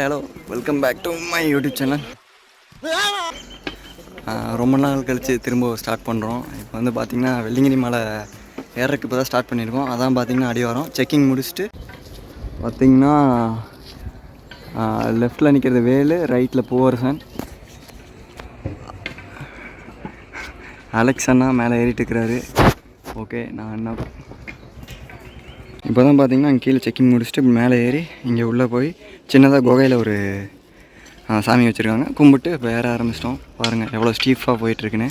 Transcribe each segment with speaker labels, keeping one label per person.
Speaker 1: Hello, welcome back to my YouTube channel. ரொம்ப நாள் கழித்து திரும்ப ஸ்டார்ட் பண்ணுறோம். இப்போ வந்து பார்த்திங்கன்னா வெள்ளிங்கிரி மலை ஏறக்கு இப்போ தான் ஸ்டார்ட் பண்ணியிருக்கோம். அதான் பார்த்திங்கன்னா அடிவாரம் செக்கிங் முடிச்சுட்டு பார்த்திங்கன்னா லெஃப்டில் நிற்கிறது வேலு, ரைட்டில் பூவரசன், அலெக்ஸ் அண்ணா மேலே ஏறிட்டு இருக்கிறாரு. ஓகே, நான் என்ன இப்போ தான் பார்த்திங்கன்னா அங்கே கீழே செக்கிங் முடிச்சுட்டு மேலே ஏறி இங்கே உள்ளே போய் சின்னதாக குகையில் ஒரு சாமி வச்சுருக்காங்க, கும்பிட்டு இப்போ ஏற ஆரம்பிச்சிட்டோம். பாருங்கள் எவ்வளோ ஸ்டீஃபாக போயிட்டுருக்குன்னு.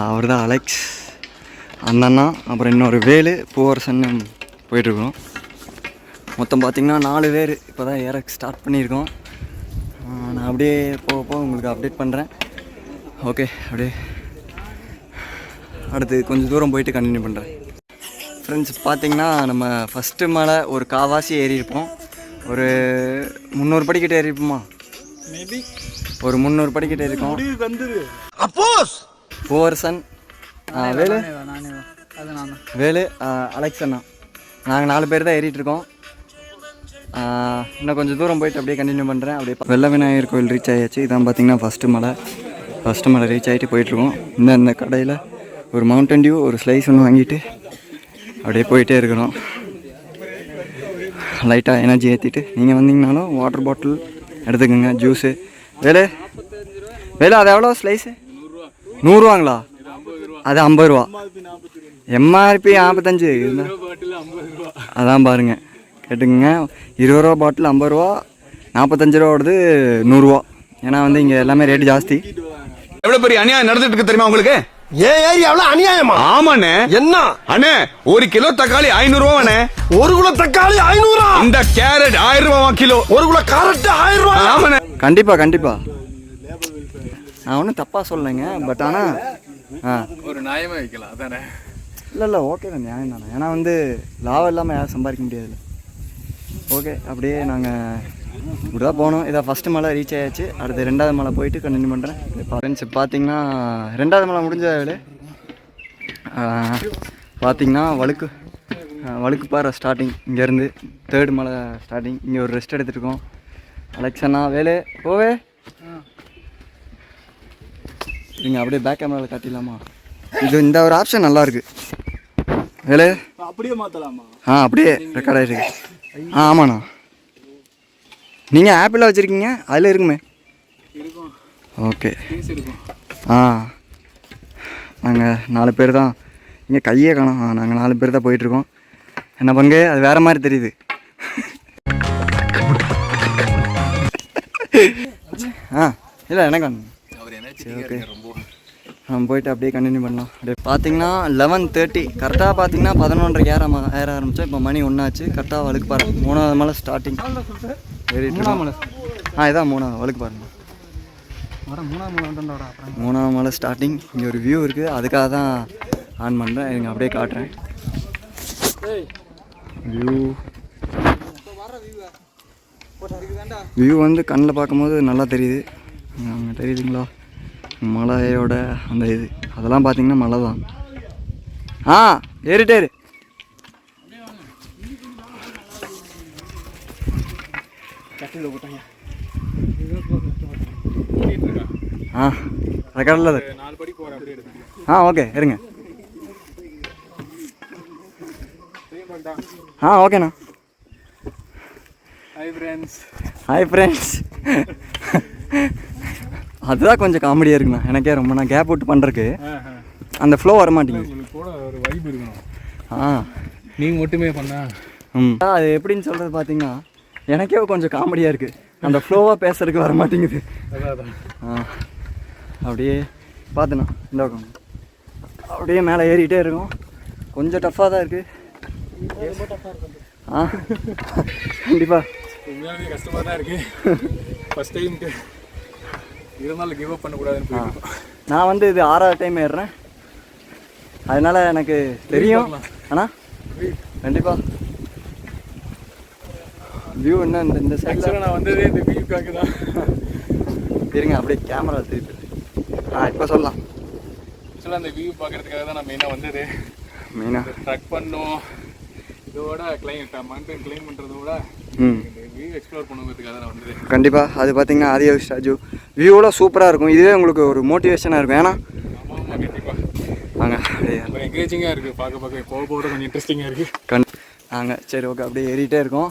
Speaker 1: அவர் தான் அலெக்ஸ், அண்ணா, அப்புறம் இன்னொரு வேலு, பூவரசன் போயிட்டுருக்குறோம். மொத்தம் பார்த்திங்கன்னா 4 பேர் இப்போ தான் ஏற ஸ்டார்ட் பண்ணியிருக்கோம். நான் அப்படியே போக உங்களுக்கு அப்டேட் பண்ணுறேன். ஓகே, அப்படியே அடுத்து கொஞ்சம் தூரம் போயிட்டு கண்டினியூ பண்ணுறேன். ஃப்ரெண்ட்ஸ், பார்த்திங்கன்னா நம்ம ஃபஸ்ட்டு மலை ஒரு காவாசி ஏறியிருப்போம். ஒரு 300 படிக்கிட்ட ஏறியிருப்போமா? மேபி ஒரு 300 படிக்கிட்ட இருக்கோம். பூவரசன், வேலு, அலெக்ஸ் அண்ணா, நாங்கள் 4 பேர் தான் ஏறிட்டுருக்கோம். இன்னும் கொஞ்சம் தூரம் போயிட்டு அப்படியே கண்டினியூ பண்ணுறேன். அப்படியே வெள்ள விநாயகர் கோயில் ரீச் ஆகியாச்சு. இதான் பார்த்திங்கன்னா ஃபஸ்ட்டு மலை ரீச் ஆகிட்டு போயிட்டுருக்கோம். இந்த கடையில் ஒரு மவுண்டன் டியூ, ஒரு ஸ்லைஸ் ஒன்று வாங்கிட்டு அப்படியே போயிட்டே இருக்கிறோம். லைட்டாக எனர்ஜி ஏற்றிட்டு நீங்கள் வந்தீங்கனாலும் வாட்டர் பாட்டில் எடுத்துக்கோங்க, ஜூஸு. வேலு அது எவ்வளோ ஸ்லைஸு? 100 ரூபாங்களா? அது 50 ரூபா. எம்ஆர்பி 55 இருந்தால் அதான் பாருங்கள், கேட்டுக்குங்க. 20 ரூபா பாட்டில் 50 ரூபா, 45 ரூபாவோடது 100 ரூபா. ஏன்னா வந்து இங்கே எல்லாமே ரேட்டு ஜாஸ்தி.
Speaker 2: எவ்வளோ பெரிய அநியாயம் நடந்துட்டு இருக்கு தெரியுமா உங்களுக்கு?
Speaker 3: அநியாயமா?
Speaker 2: ஆமாண்ணே.
Speaker 3: என்ன
Speaker 2: அண்ணே, 1 கிலோ தக்காளி 500 ரூபாண்ணே.
Speaker 3: 1 கிலோ தக்காளி 500?
Speaker 2: இந்த கேரட் 1000 ரூபா கிலோ.
Speaker 3: 1 கிலோ கேரட் 1000 ரூபா?
Speaker 2: ஆமாண்ணே.
Speaker 1: கண்டிப்பாக நான் ஒன்றும் தப்பாக சொல்லலைங்க. பட் ஆனால்
Speaker 2: ஒரு நியாயமாக வைக்கலாம் அதானே?
Speaker 1: இல்லை ஓகே தான், நியாயம் தானே. ஏன்னா வந்து லாபம் இல்லாமல் யாரும் சம்பாதிக்க முடியாதுல்ல. ஓகே, அப்படியே நாங்கள் இப்படி தான் போனோம். இதான் ஃபஸ்ட்டு மலை ரீச் ஆயாச்சு. அடுத்து 2வது மலை போயிட்டு கண்டினியூ பண்ணுறேன். ஃப்ரெண்ட்ஸ், பார்த்திங்கன்னா 2வது மலை முடிஞ்ச பார்த்திங்கன்னா வழுக்குப்பாறை ஸ்டார்டிங். இங்கேருந்து 3rd மலை ஸ்டார்டிங். இங்கே ஒரு ரெஸ்ட் எடுத்துகிட்ருக்கோம். அலெக்ஸண்ணா, வேலு போவே நீங்கள் அப்படியே பேக் கேமராவில் காட்டிடலாமா? இந்த ஒரு ஆப்ஷன் நல்லாயிருக்கு. வேலு
Speaker 3: அப்படியே மாற்றலாமா?
Speaker 1: அப்படியே ரெக்கார்ட் ஆகிருக்கு. ஆமாண்ணா, நீங்கள் ஆப்பில் வச்சுருக்கீங்க, அதில் இருக்குமே. ஓகே. நாங்கள் 4 பேர் தான். இங்கே கையே காணோம். நாங்கள் 4 பேர் தான் போயிட்டுருக்கோம். என்ன பங்கு, அது வேறு மாதிரி தெரியுது. இல்லை எனக்கு ஓகே, நம்ம போயிட்டு அப்படியே கண்டினியூ பண்ணலாம். அப்படியே பார்த்தீங்கன்னா 11:30 கரெக்டாக பார்த்தீங்கன்னா 11:30 ஏற ஆரம்பித்தோம். இப்போ மணி 1 ஆச்சு. கரெக்டாக வழுக்குப்பாறை 3வது மலை ஸ்டார்டிங். இதான் 3வது வழுக்குப்பாறை. 3வது மலை ஸ்டார்டிங். இங்கே ஒரு வியூ இருக்குது, அதுக்காக தான் ஆன் பண்ணுறேன். இங்கே அப்படியே காட்டுறேன். வியூ வந்து கண்ணில் பார்க்கும்போது நல்லா தெரியுது. அங்கே தெரியுதுங்களா மலையோட அந்த இது? அதெல்லாம் பார்த்தீங்கன்னா மலை தான். ஏறிட்டேரு. ரெக்கார்டில் அது. ஓகே, இருங்க. ஓகேண்ணா. Hi friends. அதுதான் கொஞ்சம் காமெடியாக இருக்குண்ணா. எனக்கே ரொம்ப நான் கேப் விட்டு பண்ணுறதுக்கு அந்த ஃப்ளோ வர மாட்டேங்குது.
Speaker 3: ஒரு வைப் இருக்கணும். நீங்கள் மட்டுமே பண்ணா
Speaker 1: அது எப்படின்னு சொல்கிறது பார்த்தீங்கன்னா எனக்கே கொஞ்சம் காமெடியாக இருக்குது. அந்த ஃப்ளோவாக பேசுறதுக்கு வர மாட்டேங்குது. அப்படியே பார்த்துண்ணா இந்த பக்கம் அப்படியே மேலே ஏறிக்கிட்டே இருக்கும். கொஞ்சம் டஃப்பாக தான் இருக்குது. கண்டிப்பாக
Speaker 3: உண்மையாலுமே கஷ்டமாக தான் இருக்குது. ஃபஸ்ட் டைமுக்கு இருந்தாலும் கிவ் அப் பண்ணக்கூடாதுன்னு.
Speaker 1: நான் வந்து இது 6வது டைம் ஏறுறேன், அதனால் எனக்கு தெரியும். ஆனால் கண்டிப்பாக வியூ என்ன இந்த சைடில்
Speaker 3: நான் வந்ததே இந்த வியூக்காக தான்.
Speaker 1: இருங்க, அப்படியே கேமரா திருப்பி. இப்போ சொல்லலாம்.
Speaker 3: ஆக்சுவலாக அந்த வியூ பார்க்குறதுக்காக தான் நான் மெயினாக வந்தது.
Speaker 1: மெயினாக
Speaker 3: ட்ரக் பண்ணோம், இதோட மவுண்டன் கிளைம் பண்ணுறதோட வியூ எக்ஸ்ப்ளோர் பண்ணுங்கிறதுக்காக நான் வந்தது.
Speaker 1: கண்டிப்பாக அது பார்த்தீங்கன்னா ஆதியோகி ஸ்டாச்சு வியூலாம் சூப்பராக இருக்கும். இதுவே உங்களுக்கு ஒரு மோட்டிவேஷனாக இருக்கும். ஏன்னா
Speaker 3: ஆமாம் கண்டிப்பாக
Speaker 1: நாங்கள் அப்படியே
Speaker 3: ரொம்ப என்கரேஜிங்காக இருக்குது. பார்க்க போக போக கொஞ்சம் இன்ட்ரெஸ்டிங்காக இருக்குது.
Speaker 1: நாங்கள் சரி ஓகே அப்படியே ஏறிட்டே இருக்கோம்.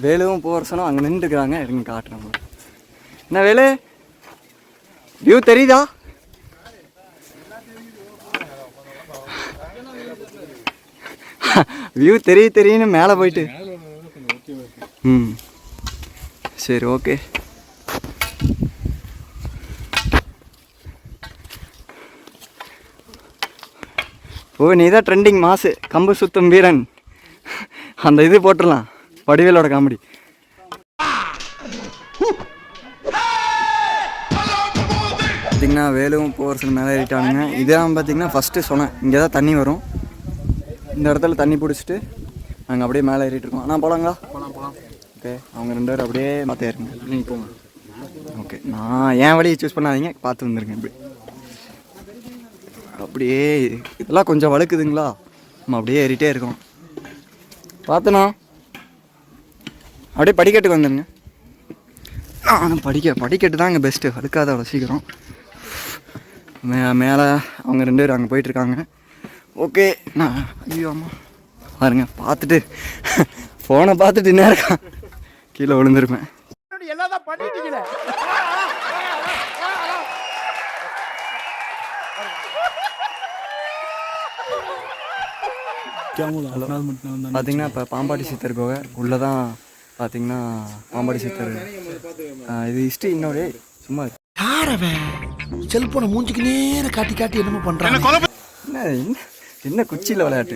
Speaker 1: வேலுவும் போகிறசனும் அங்கே நின்றுருக்குறாங்க. இருங்க காட்டுறோம். என்ன வேலு வியூ தெரியுதா? வியூ தெரியுன்னு மேலே போயிட்டு சரி ஓகே. ஓ நீ தான் ட்ரெண்டிங் மாசு கம்பு சுத்தம் வீரன் அந்த இது போட்டுடலாம் வடிவேலோட காமெடி. பார்த்திங்கன்னா வேலுவும் போகிறதுக்கு மேலே ஏறிட்டானுங்க. இதெல்லாம் பார்த்திங்கன்னா ஃபஸ்ட்டு சொன்னேன் இங்கே தான் தண்ணி வரும். இந்த இடத்துல தண்ணி பிடிச்சிட்டு நாங்கள் அப்படியே மேலே ஏறிட்டு இருக்கோம். ஆனால் போகலாங்களா?
Speaker 3: போகலாம்.
Speaker 1: ஓகே அவங்க 2 பேரும் அப்படியே பார்த்து ஏறுங்க. நீங்கள் போங்க. ஓகே நான் என் வழியை சூஸ் பண்ணாதீங்க, பார்த்து வந்துருங்க. இப்படி அப்படியே இதெல்லாம் கொஞ்சம் வழுக்குதுங்களா, நம்ம அப்படியே ஏறிட்டே இருக்கோம். பார்த்துண்ணா அப்படியே படிக்கட்டுக்கு வந்துடுங்க. ஆனால் படிக்கட்டு தான் இங்கே பெஸ்ட்டு, வழுக்காத அவ்வளோ சீக்கிரம். மேலே அவங்க 2 பேரும் அங்கே போயிட்டுருக்காங்க. ஓகே நான் ஐயோ அம்மா பாருங்க பார்த்துட்டு ஃபோனை பார்த்துட்டு நேரம் கீழே விழுந்துருப்பேன். பார்த்தீங்கன்னா இப்போ பாம்பாடி சித்தர் கோவை உள்ளே தான் பார்த்தீங்கன்னா பாம்பாடி சித்தர் இது ஹிஸ்ட்ரி. இன்னொரு சும்மா
Speaker 4: செல்போனை மூஞ்சிக்கு நேர காட்டி காட்டி என்னமோ பண்றாங்க.
Speaker 1: என்ன குச்சியில் விளையாட்டு.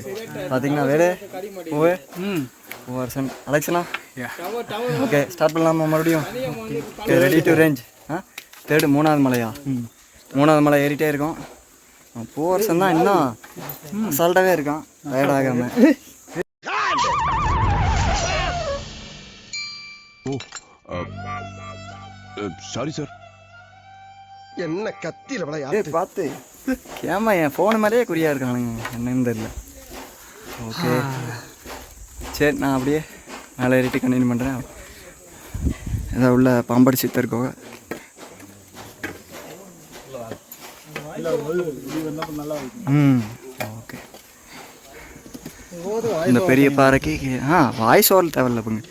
Speaker 1: பார்த்தீங்கன்னா வேறு ஓவே வருஷன் அலெக்ஸனா ஓகே ஸ்டார்ட் பண்ணலாமா மறுபடியும்? Okay ready to range. Third 3வது மலையா? 3வது மலை ஏறிட்டே இருக்கோம். வருஷம் தான் இன்னும் அசால்ட்டாகவே இருக்கான் டயர்டாகாமல்.
Speaker 2: Sorry sir.
Speaker 4: என்ன கத்தியில விளையா
Speaker 1: பார்த்து ஏமா என் ஃபோனு மேலேயே குறியா இருக்கானுங்க, என்னன்னு தெரியல. ஓகே சரி நான் அப்படியே மேலே ஏறிட்டு கண்டினியூ பண்ணுறேன். ஏதாவது உள்ள பாம்பாடி சித்தர் கோவை. ஓகே இந்த பெரிய பாறைக்கு வாய்ஸ் ஓவல் தேவையில்ல போங்க,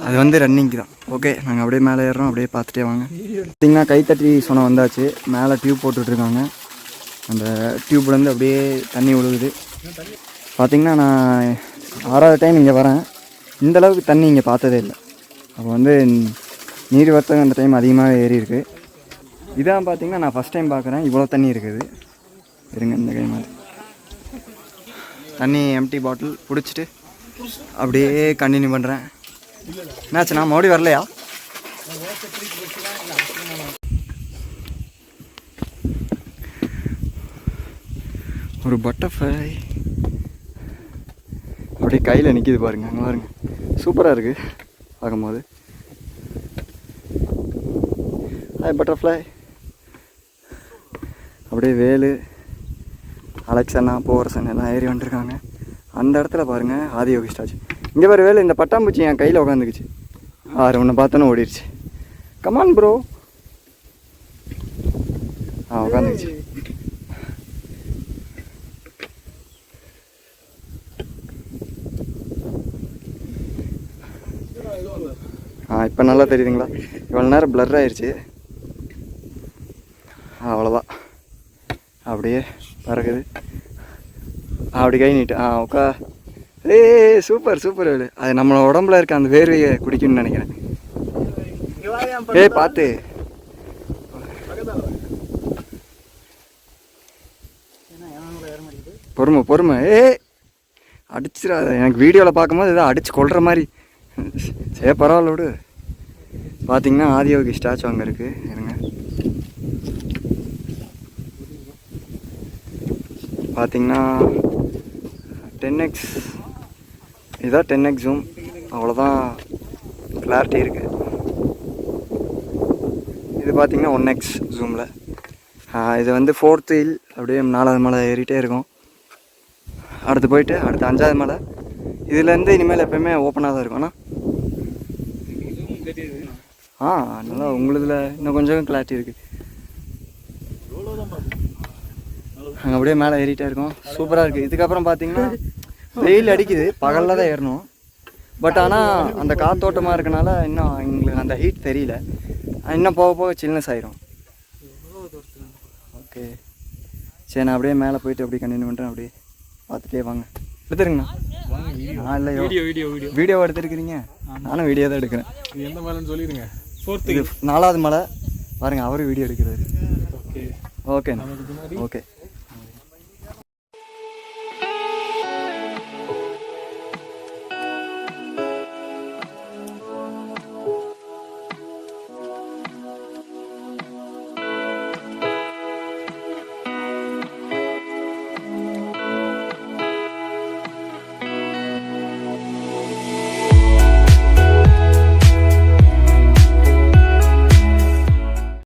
Speaker 1: அது வந்து ரன்னிங்க்கு தான். ஓகே நாங்கள் அப்படியே மேலே ஏறுறோம், அப்படியே பார்த்துட்டே வாங்க. பார்த்திங்கன்னா கைத்தட்டி சொன்ன வந்தாச்சு. மேலே டியூப் போட்டுட்ருக்காங்க. அந்த டியூப்லேருந்து அப்படியே தண்ணி விழுகுது. பார்த்திங்கன்னா நான் 6வது டைம் இங்கே வரேன். இந்தளவுக்கு தண்ணி இங்கே பார்த்ததே இல்லை. அப்போ வந்து நீர் வர்த்தகம் அந்த டைம் அதிகமாக ஏறி இருக்குது. இதான் பார்த்திங்கன்னா நான் ஃபஸ்ட் டைம் பார்க்குறேன் இவ்வளோ தண்ணி இருக்குது. இருங்க இந்த கை மாதிரி தண்ணி எம்டி பாட்டில் பிடிச்சிட்டு அப்படியே கண்டினியூ பண்ணுறேன். என்னாச்சு நான் மறுபடியும் வரலையா? ஒரு பட்டர்ஃப்ளை அப்படியே கையில் நிற்கிது பாருங்க, அங்கே பாருங்க சூப்பராக இருக்குது பார்க்கும்போது. Hi butterfly. அப்படியே வேலு அலெக்ஸண்ணா போரசன் எல்லாம் ஏறி வந்துருக்காங்க. அந்த இடத்துல பாருங்கள் ஆதியோகி ஸ்டாச்சு. இங்கே பாரு வேலு, இந்த பட்டாம்பூச்சி என் கையில் உட்காந்துக்குச்சு. உன்னை பார்த்தோன்னே ஓடிடுச்சு. Come on bro. உட்காந்துக்குச்சு. இப்போ நல்லா தெரியுதுங்களா? இவ்வளோ நேரம் பிளர் ஆயிடுச்சு. அவ்வளோதான் அப்படியே பறக்குது. அப்படி கை நீட்டு உட்கா. Super super Velu. அது நம்ம உடம்புல இருக்க அந்த வேர்வையை குடிக்கணும்னு நினைக்கிறேன். பார்த்து பொறுமை. அடிச்சிடாத. எனக்கு வீடியோவில் பார்க்கும்போது ஏதோ அடித்து கொள்கிற மாதிரி. சரி பரவாயில்ல விடு. பார்த்தீங்கன்னா ஆதியோகி ஸ்டாச்சு அங்கே இருக்குது. இருங்க பார்த்தீங்கன்னா 10x இதுதான் 10x ஜூம். அவ்வளோதான் கிளாரிட்டி இருக்குது. இது பார்த்திங்கன்னா 1x ஜூமில். இது வந்து 4th ஹில். அப்படியே 4வது மலை ஏறிட்டே இருக்கும். அடுத்து போயிட்டு அடுத்து 5வது மலை. இதுலேருந்து இனிமேல் எப்போயுமே ஓப்பனாக தான் இருக்கும்.
Speaker 3: தெரியுது.
Speaker 1: நல்லா உங்களுதில் இன்னும் கொஞ்சம் கிளாரிட்டி இருக்குது. அங்கே அப்படியே மேலே ஏறிட்டே இருக்கோம். சூப்பராக இருக்குது. இதுக்கப்புறம் பார்த்தீங்கன்னா வெயில் அடிக்குது, பகலில் தான் ஏறணும். பட் ஆனால் அந்த காத்தோட்டமாக இருக்கனால இன்னும் எங்களுக்கு அந்த ஹீட் தெரியல. இன்னும் போக போக சில்னஸ் ஆயிரும். ஓகே சரி, நான் அப்படியே மேலே போயிட்டு அப்படியே கண்டினியூ பண்ணுறேன். அப்படியே பார்த்துட்டே வாங்க. எடுத்துருங்கண்ணா. இல்லையோ வீடியோ எடுத்துருக்கிறீங்க. நானும் வீடியோ தான் எடுக்கிறேன்.
Speaker 3: எந்த மலைன்னு சொல்லிடுங்க.
Speaker 1: இது 4வது மலை பாருங்கள். அவரும் வீடியோ எடுக்கிறாரு. ஓகேண்ணா. ஓகே